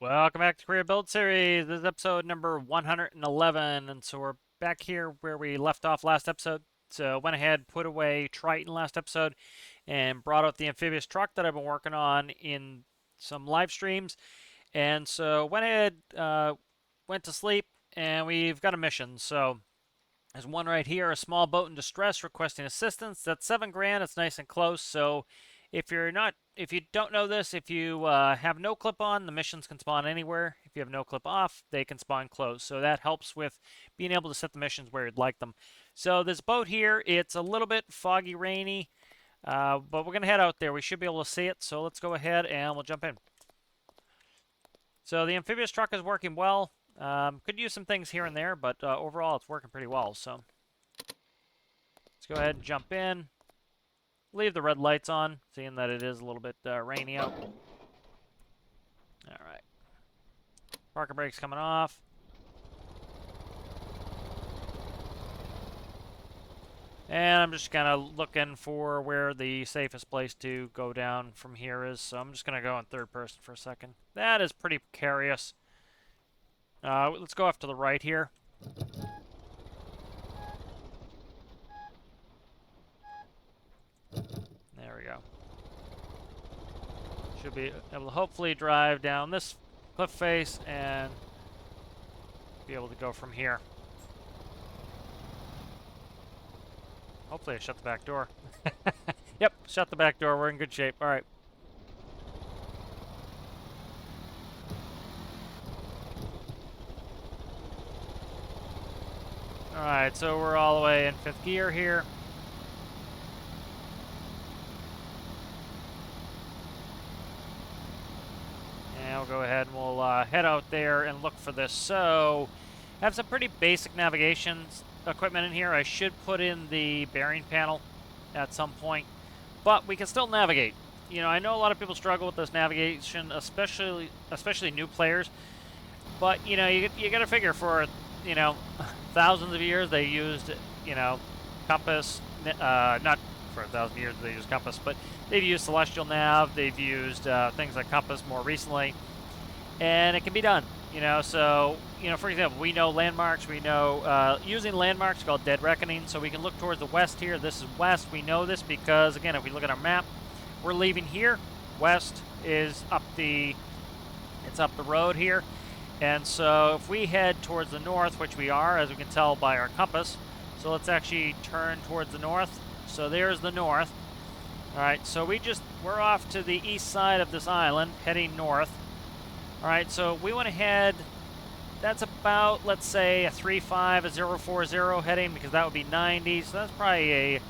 Welcome back to Career Build Series. This is episode number 111, and so we're back here where we left off last episode. So went ahead, put away Triton last episode, and brought out the amphibious truck that I've been working on in some live streams. And so went ahead, went to sleep, and we've got a mission. So there's one right here, a small boat in distress requesting assistance. That's 7 grand. It's nice and close. So if you don't know this, if you have no clip on, the missions can spawn anywhere. If you have no clip off, they can spawn close. So that helps with being able to set the missions where you'd like them. So this boat here, it's a little bit foggy, rainy, but we're gonna head out there. We should be able to see it. So let's go ahead and we'll jump in. So the amphibious truck is working well. Could use some things here and there, but overall it's working pretty well. So let's go ahead and jump in. Leave the red lights on, seeing that it is a little bit rainy out. All right. Parking brake's coming off. And I'm just kind of looking for where the safest place to go down from here is. So I'm just going to go in third person for a second. That is pretty precarious. Let's go off to the right here. There we go. Should be able to hopefully drive down this cliff face and be able to go from here. Hopefully I shut the back door. Yep, shut the back door. We're in good shape. All right. All right, so we're all the way in 5th gear here. And we'll go ahead and we'll head out there and look for this. So, I have some pretty basic navigation equipment in here. I should put in the bearing panel at some point, but we can still navigate. You know, I know a lot of people struggle with this navigation, especially new players. But you know, you got to figure for thousands of years they used compass. Not for 1,000 years they used compass, but they've used celestial nav. They've used things like compass more recently, and it can be done. So for example, we know landmarks. We know using landmarks called dead reckoning. So we can look towards the west here. This is west. We know this because again, if we look at our map, we're leaving here. West is up the road here. And so if we head towards the north, which we are, as we can tell by our compass, so let's actually turn towards the north. So there's the north. All right, so we're off to the east side of this island, heading north. All right, so we want to head, that's about, let's say, a 35, a 040 heading, because that would be 90. So that's probably a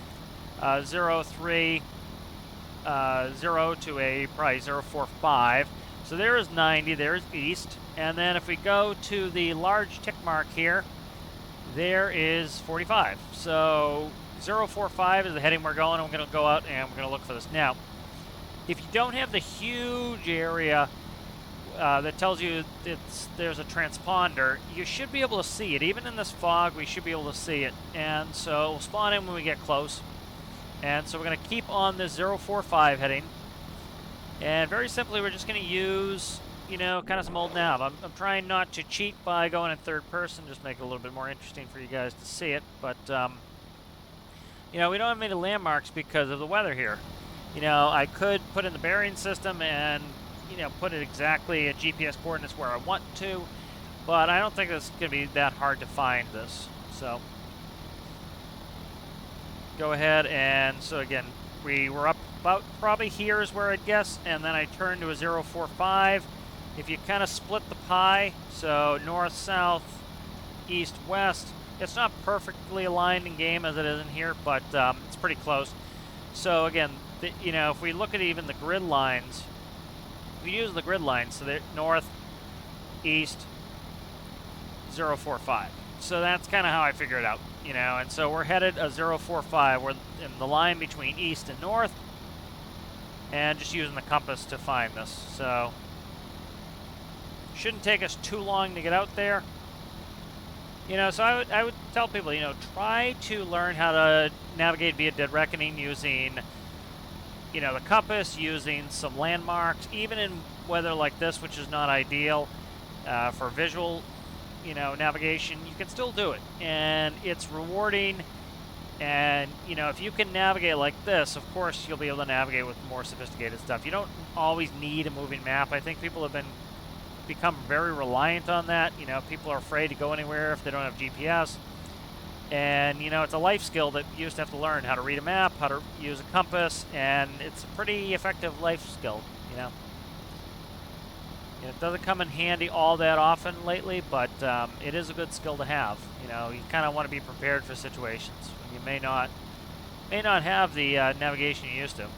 03, 0 to a probably 045. So there is 90, there's east. And then if we go to the large tick mark here, there is 45. So 045 is the heading we're going. I'm going to go out and we're going to look for this. Now, if you don't have the huge area that tells you there's a transponder, you should be able to see it. Even in this fog, we should be able to see it. And so we'll spawn in when we get close. And so we're going to keep on this 045 heading. And very simply, we're just going to use, kind of some old nav. I'm trying not to cheat by going in third person, just make it a little bit more interesting for you guys to see it. But, we don't have many landmarks because of the weather here. I could put in the bearing system and, put it exactly at GPS coordinates where I want to, but I don't think it's going to be that hard to find this. So, go ahead and, so again, we were up about probably here is where I'd guess, and then I turned to a 045. If you kind of split the pie, so north, south, east, west, it's not perfectly aligned in game as it is in here, but it's pretty close. So again, if we look at even the grid lines, we use the grid lines, so they're north, east, 045. So that's kind of how I figure it out, and so we're headed a 045. We're in the line between east and north, and just using the compass to find this. So shouldn't take us too long to get out there. So I would tell people, try to learn how to navigate via dead reckoning using, the compass, using some landmarks. Even in weather like this, which is not ideal for visual, navigation, you can still do it, and it's rewarding. And if you can navigate like this, of course you'll be able to navigate with more sophisticated stuff. You don't always need a moving map. I think people have become very reliant on that. People are afraid to go anywhere if they don't have GPS. And it's a life skill that you used to have to learn how to read a map, how to use a compass, and it's a pretty effective life skill. It doesn't come in handy all that often lately, but it is a good skill to have. You kind of want to be prepared for situations when you may not have the navigation you used to. All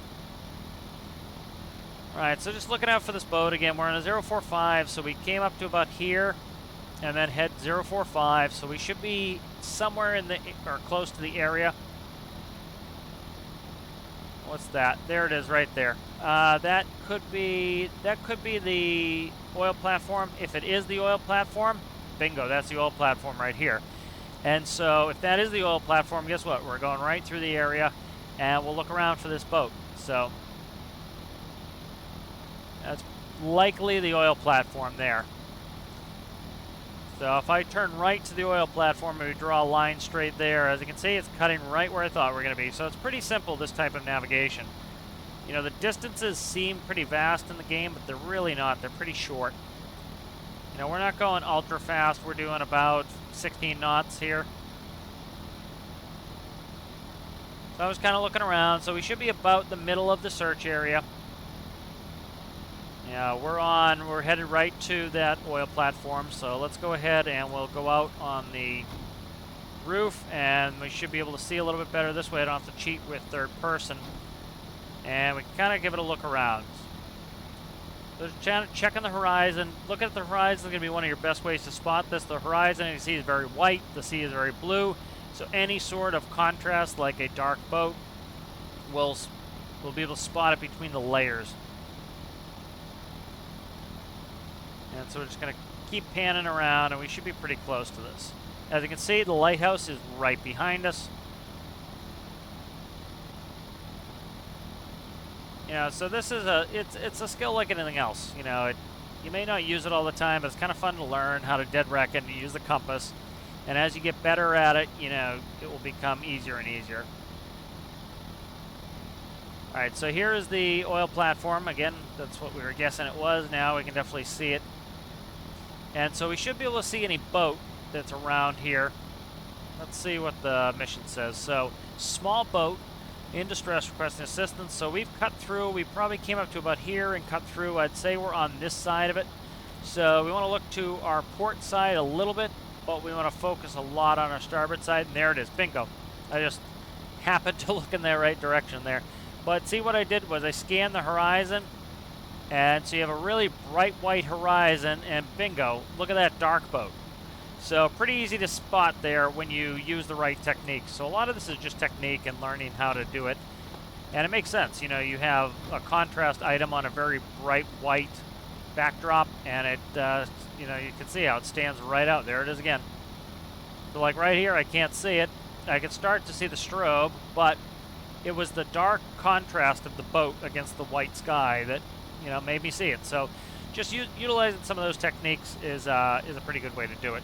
right, so just looking out for this boat again. We're on a 045, so we came up to about here, and then head 045. So we should be somewhere in the or close to the area. What's that? There it is, right there. That could be the oil platform. If it is the oil platform, bingo, that's the oil platform right here. And so if that is the oil platform, guess what? We're going right through the area, and we'll look around for this boat. So that's likely the oil platform there. So if I turn right to the oil platform and we draw a line straight there, as you can see, it's cutting right where I thought we were going to be. So it's pretty simple, this type of navigation. The distances seem pretty vast in the game, but they're really not. They're pretty short. We're not going ultra fast. We're doing about 16 knots here. So I was kind of looking around. So we should be about the middle of the search area. Yeah, we're headed right to that oil platform, so let's go ahead and we'll go out on the roof, and we should be able to see a little bit better this way. I don't have to cheat with third person, and we can kind of give it a look around. So just checking the horizon. Looking at the horizon is going to be one of your best ways to spot this. The horizon, you see, is very white. The sea is very blue, so any sort of contrast, like a dark boat, we'll be able to spot it between the layers. And so we're just going to keep panning around, and we should be pretty close to this. As you can see, the lighthouse is right behind us. So this is it's a skill like anything else. You may not use it all the time, but it's kind of fun to learn how to dead reckon and use the compass. And as you get better at it, it will become easier and easier. All right, so here is the oil platform. Again, that's what we were guessing it was. Now we can definitely see it. And so we should be able to see any boat that's around here. Let's see what the mission says. So, small boat in distress requesting assistance. So we've cut through. We probably came up to about here and cut through. I'd say we're on this side of it. So we want to look to our port side a little bit, but we want to focus a lot on our starboard side. And there it is. Bingo. I just happened to look in the right direction there. But see, what I did was I scanned the horizon. And so you have a really bright white horizon, and bingo, look at that dark boat. So pretty easy to spot there when you use the right technique. So a lot of this is just technique and learning how to do it. And it makes sense. You have a contrast item on a very bright white backdrop, and it, you can see how it stands right out. There it is again. So like right here, I can't see it. I can start to see the strobe, but it was the dark contrast of the boat against the white sky that made me see it. So just utilizing some of those techniques is a pretty good way to do it.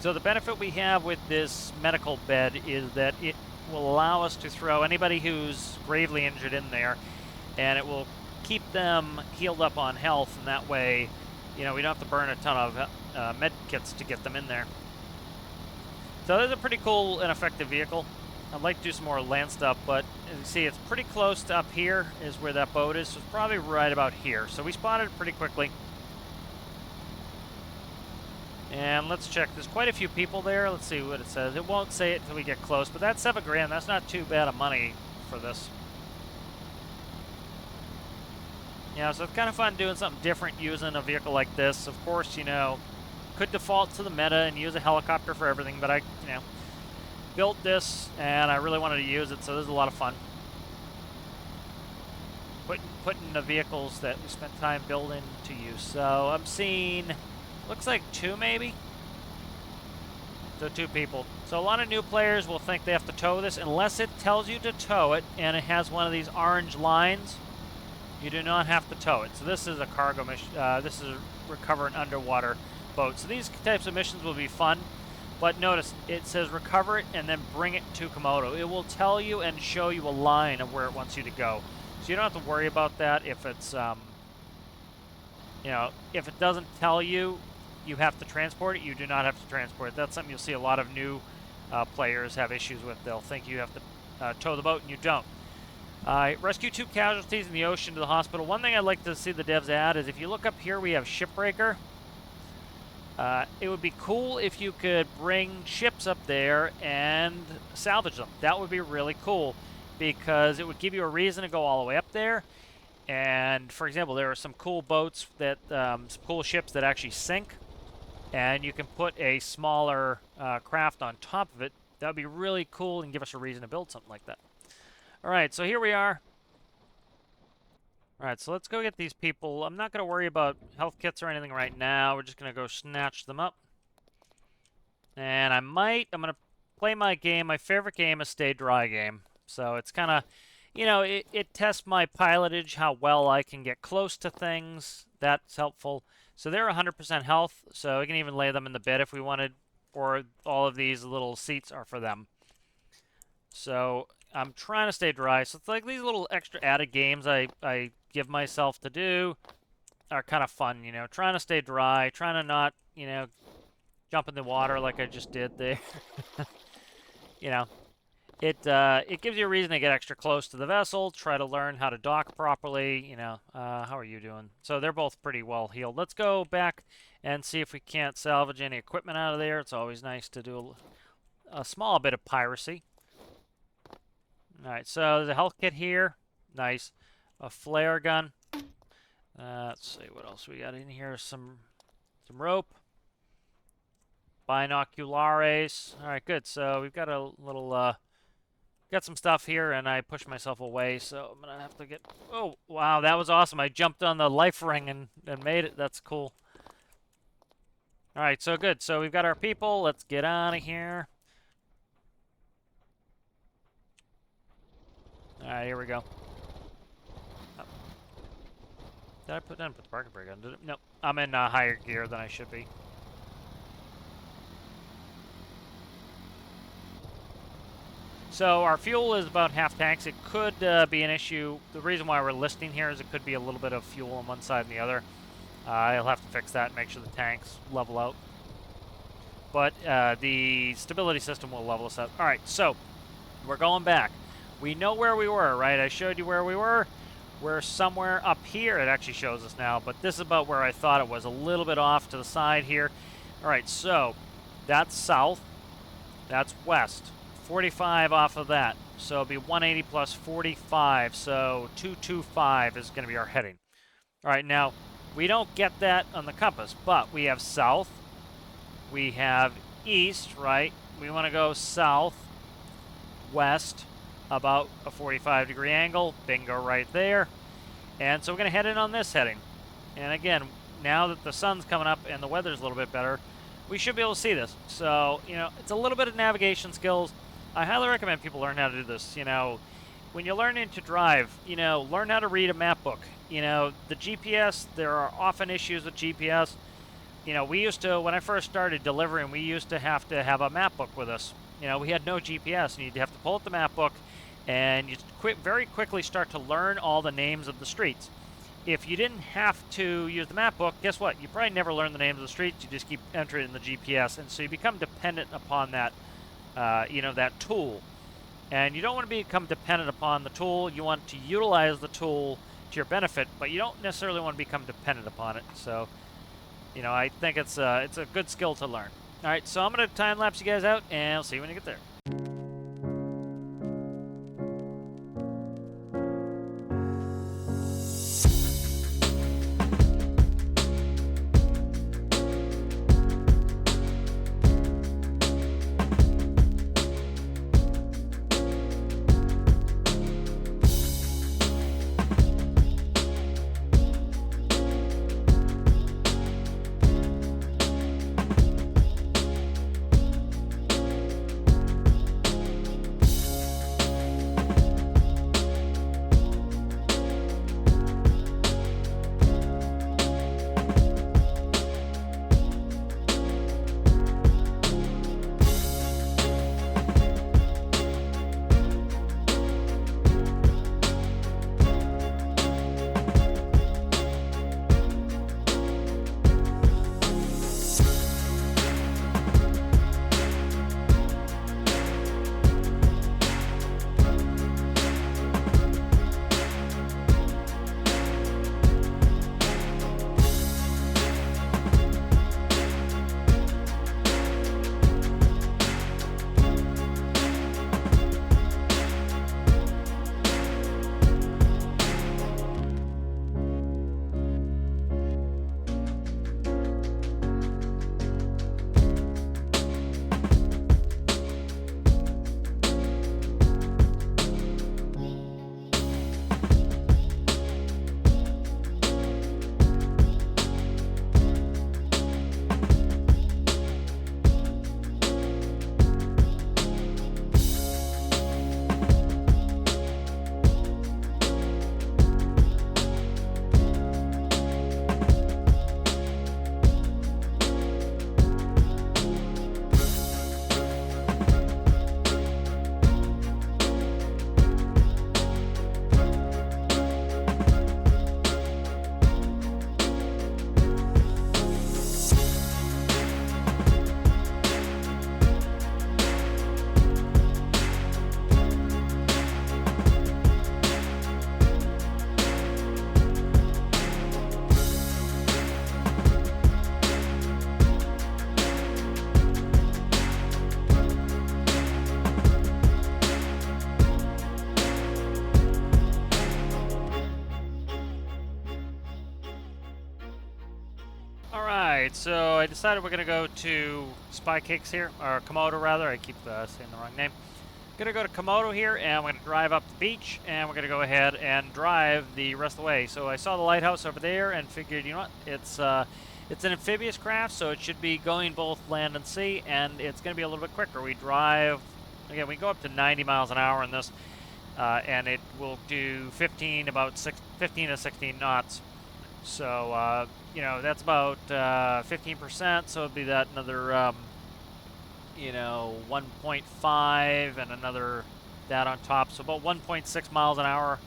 So the benefit we have with this medical bed is that it will allow us to throw anybody who's gravely injured in there, and it will keep them healed up on health, and that way, we don't have to burn a ton of med kits to get them in there. So this is a pretty cool and effective vehicle. I'd like to do some more land stuff, but as you see, it's pretty close to up here is where that boat is, so it's probably right about here. So we spotted it pretty quickly. And let's check. There's quite a few people there. Let's see what it says. It won't say it until we get close, but that's $7 grand. That's not too bad of money for this. So it's kind of fun doing something different using a vehicle like this. Of course, could default to the meta and use a helicopter for everything, but I built this, and I really wanted to use it, so this is a lot of fun. Putting the vehicles that we spent time building to use. So I'm seeing, looks like 2 maybe? So 2 people. So a lot of new players will think they have to tow this, unless it tells you to tow it, and it has one of these orange lines. You do not have to tow it. So this is a cargo mission. This is a recover an underwater boat. So these types of missions will be fun. But notice, it says recover it and then bring it to Komodo. It will tell you and show you a line of where it wants you to go. So you don't have to worry about that if it's, you know, if it doesn't tell you you have to transport it, you do not have to transport it. That's something you'll see a lot of new players have issues with. They'll think you have to tow the boat and you don't. Rescue 2 casualties in the ocean to the hospital. One thing I'd like to see the devs add is if you look up here, we have Shipbreaker. It would be cool if you could bring ships up there and salvage them. That would be really cool because it would give you a reason to go all the way up there. And for example, there are some cool boats that, some cool ships that actually sink, and you can put a smaller craft on top of it. That would be really cool and give us a reason to build something like that. All right, so here we are. All right, so let's go get these people. I'm not going to worry about health kits or anything right now. We're just going to go snatch them up. And I'm going to play my game. My favorite game is Stay Dry game. So it's kind of, you know, it tests my pilotage, how well I can get close to things. That's helpful. So they're 100% health, so we can even lay them in the bed if we wanted, or all of these little seats are for them. So I'm trying to stay dry. So it's like these little extra added games I give myself to do are kind of fun, you know, trying to stay dry, trying to not, you know, jump in the water like I just did there. You know, it gives you a reason to get extra close to the vessel, try to learn how to dock properly, you know. How are you doing? So they're both pretty well healed. Let's go back and see if we can't salvage any equipment out of there. It's always nice to do a small bit of piracy. All right, so there's a health kit here. Nice. A flare gun. Let's see what else we got in here. Some rope. Binoculares. All right, good. So we've got a little, got some stuff here, and I pushed myself away, so I'm gonna have to get. Oh, wow, that was awesome! I jumped on the life ring and made it. That's cool. All right, so good. So we've got our people. Let's get out of here. All right, here we go. Oh. Did I put the parking brake on? Did it? Nope. I'm in higher gear than I should be. So our fuel is about half tanks. It could be an issue. The reason why we're listing here is it could be a little bit of fuel on one side and the other. I'll have to fix that and make sure the tanks level out. But the stability system will level us out. All right, so we're going back. We know where we were, right? I showed you where we were. We're somewhere up here. It actually shows us now, but this is about where I thought it was, a little bit off to the side here. All right, so that's south. That's west. 45 off of that. So it'll be 180 plus 45, so 225 is going to be our heading. All right, now, we don't get that on the compass, but we have south. We have east, right? We want to go south, west, about a 45-degree angle. Bingo right there. And so we're going to head in on this heading. And again, now that the sun's coming up and the weather's a little bit better, we should be able to see this. So, you know, it's a little bit of navigation skills. I highly recommend people learn how to do this. You know, when you're learning to drive, you know, learn how to read a map book. You know, the GPS, there are often issues with GPS. You know, we used to, when I first started delivering, we used to have a map book with us. You know, we had no GPS, and you'd have to pull up the map book, and you very quickly start to learn all the names of the streets. If you didn't have to use the map book, guess what? You probably never learn the names of the streets. You just keep entering in the GPS, and so you become dependent upon that, you know, that tool. And you don't want to become dependent upon the tool. You want to utilize the tool to your benefit, but you don't necessarily want to become dependent upon it. So, you know, I think it's a good skill to learn. All right, so I'm going to time lapse you guys out, and I'll see you when you get there. Alright, so I decided we're going to go to Spy Cakes here, or Komodo rather, I keep saying the wrong name. Going to go to Komodo here, and we're going to drive up the beach, and we're going to go ahead and drive the rest of the way. So I saw the lighthouse over there and figured, you know what, it's an amphibious craft, so it should be going both land and sea, and it's going to be a little bit quicker. We drive, again, we go up to 90 miles an hour in this, and it will do 15 to 16 knots. So, you know, that's about 15%, so it'd be that another, you know, 1.5 and another that on top, so about 1.6 miles an hour.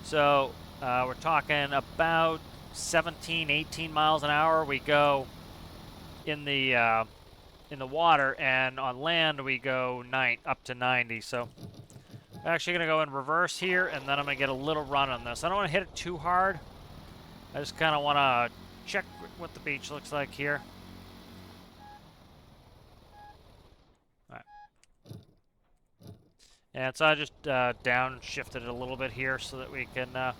So we're talking about 17, 18 miles an hour. We go in the water, and on land we go up to 90. So I'm actually gonna go in reverse here, and then I'm gonna get a little run on this. I don't want to hit it too hard. I just kind of want to check what the beach looks like here. All right. And so I just downshifted it a little bit here so that we can... there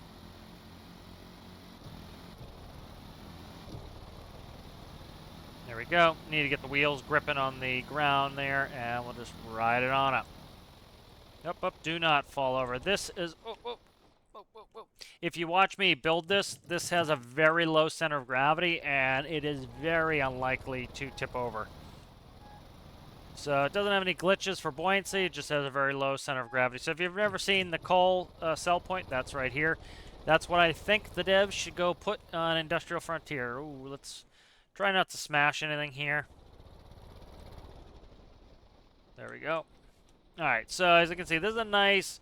we go. Need to get the wheels gripping on the ground there, and we'll just ride it on up. Up, up, do not fall over. This is... Oh, oh. If you watch me build this, this has a very low center of gravity, and it is very unlikely to tip over. So it doesn't have any glitches for buoyancy, it just has a very low center of gravity. So if you've never seen the coal sell point, that's right here. That's what I think the devs should go put on Industrial Frontier. Ooh, let's try not to smash anything here. There we go. Alright, so as you can see, this is a nice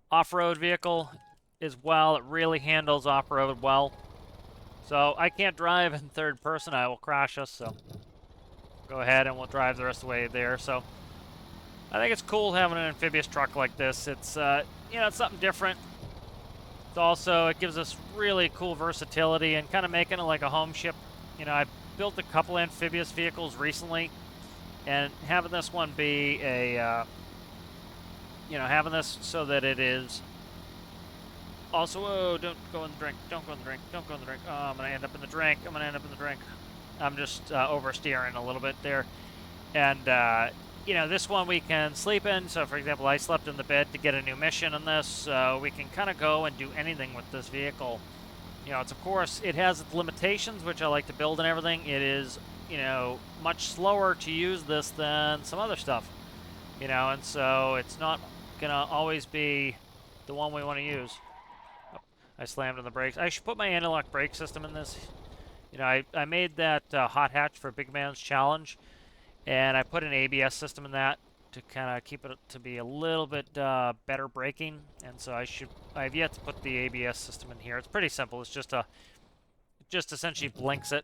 off-road vehicle as well. It really handles off-road well. So I can't drive in third person. I will crash us, so go ahead and we'll drive the rest of the way there. So I think it's cool having an amphibious truck like this. It's, you know, it's something different. It's also, it gives us really cool versatility and kind of making it like a home ship. You know, I built a couple amphibious vehicles recently, and having this one be a, you know, having this so that it is also, whoa, don't go in the drink, don't go in the drink, don't go in the drink. Oh, I'm going to end up in the drink, I'm going to end up in the drink. I'm just oversteering a little bit there. And, you know, this one we can sleep in. So, for example, I slept in the bed to get a new mission in this. So we can kind of go and do anything with this vehicle. You know, it's, of course, it has its limitations, which I like to build and everything. It is, you know, much slower to use this than some other stuff. You know, and so it's not going to always be the one we want to use. Oh, I slammed on the brakes. I should put my anti-lock brake system in this. You know, I made that hot hatch for Big Man's Challenge, and I put an ABS system in that to kind of keep it to be a little bit better braking. And so I've yet to put the ABS system in here. It's pretty simple. It's just it just essentially blinks it.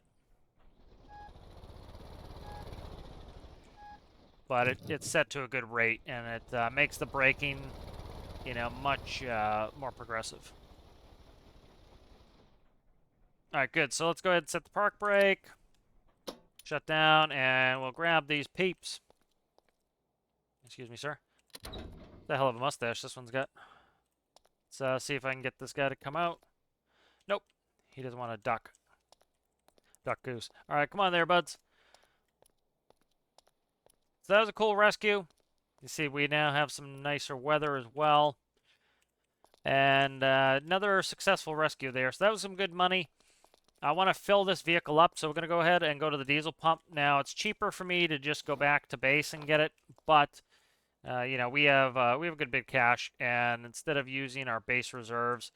But it's set to a good rate, and it makes the braking, you know, much more progressive. All right, good. So let's go ahead and set the park brake, shut down, and we'll grab these peeps. Excuse me, sir. The hell of a mustache this one's got. Let's see if I can get this guy to come out. Nope. He doesn't want to duck. Duck goose. All right, come on there, buds. So that was a cool rescue. You see, we now have some nicer weather as well. And another successful rescue there. So that was some good money. I want to fill this vehicle up, so we're going to go ahead and go to the diesel pump. Now, it's cheaper for me to just go back to base and get it, but you know, we have a good bit of cash, and instead of using our base reserves,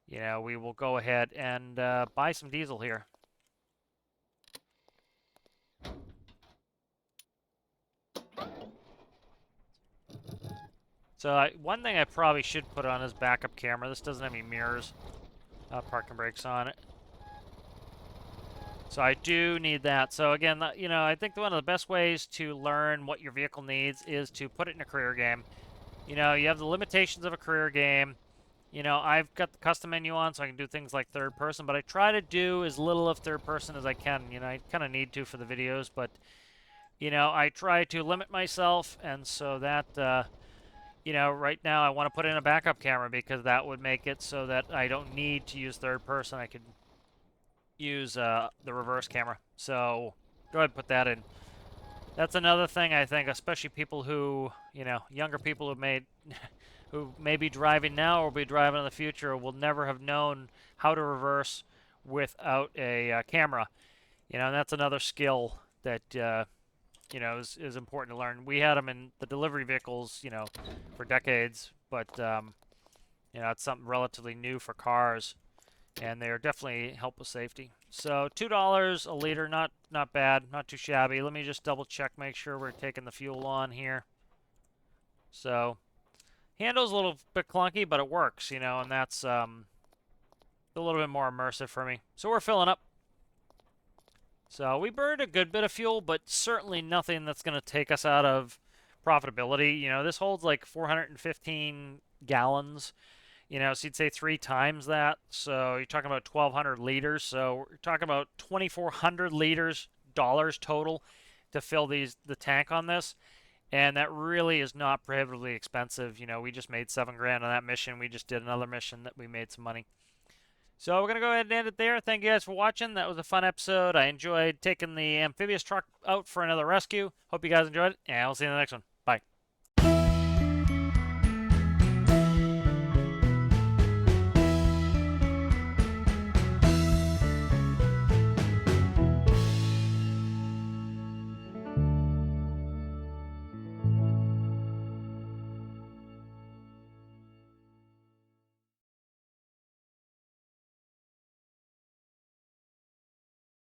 you know, we will go ahead and buy some diesel here. So one thing I probably should put on is backup camera. This doesn't have any mirrors. Parking brakes on it. So I do need that. So again, you know, I think one of the best ways to learn what your vehicle needs is to put it in a career game. You know, you have the limitations of a career game. You know, I've got the custom menu on, so I can do things like third person, but I try to do as little of third person as I can. You know, I kind of need to for the videos, but, you know, I try to limit myself, and so that, you know, right now I want to put in a backup camera because that would make it so that I don't need to use third person. I could use the reverse camera. So go ahead and put that in. That's another thing I think, especially people who, younger people who who may be driving now or be driving in the future will never have known how to reverse without a camera. And that's another skill that is important to learn. We had them in the delivery vehicles, for decades, but it's something relatively new for cars, and they're definitely help with safety. So $2 a liter, not bad, not too shabby. Let me just double check, make sure we're taking the fuel on here. So handle's a little bit clunky, but it works, and that's a little bit more immersive for me. So we're filling up. So we burned a good bit of fuel, but certainly nothing that's going to take us out of profitability. This holds like 415 gallons. So you'd say 3 times that. So you're talking about 1,200 liters. So we're talking about 2,400 liters dollars total to fill the tank on this. And that really is not prohibitively expensive. We just made $7,000 on that mission. We just did another mission that we made some money. So we're going to go ahead and end it there. Thank you guys for watching. That was a fun episode. I enjoyed taking the amphibious truck out for another rescue. Hope you guys enjoyed it, and we'll see you in the next one.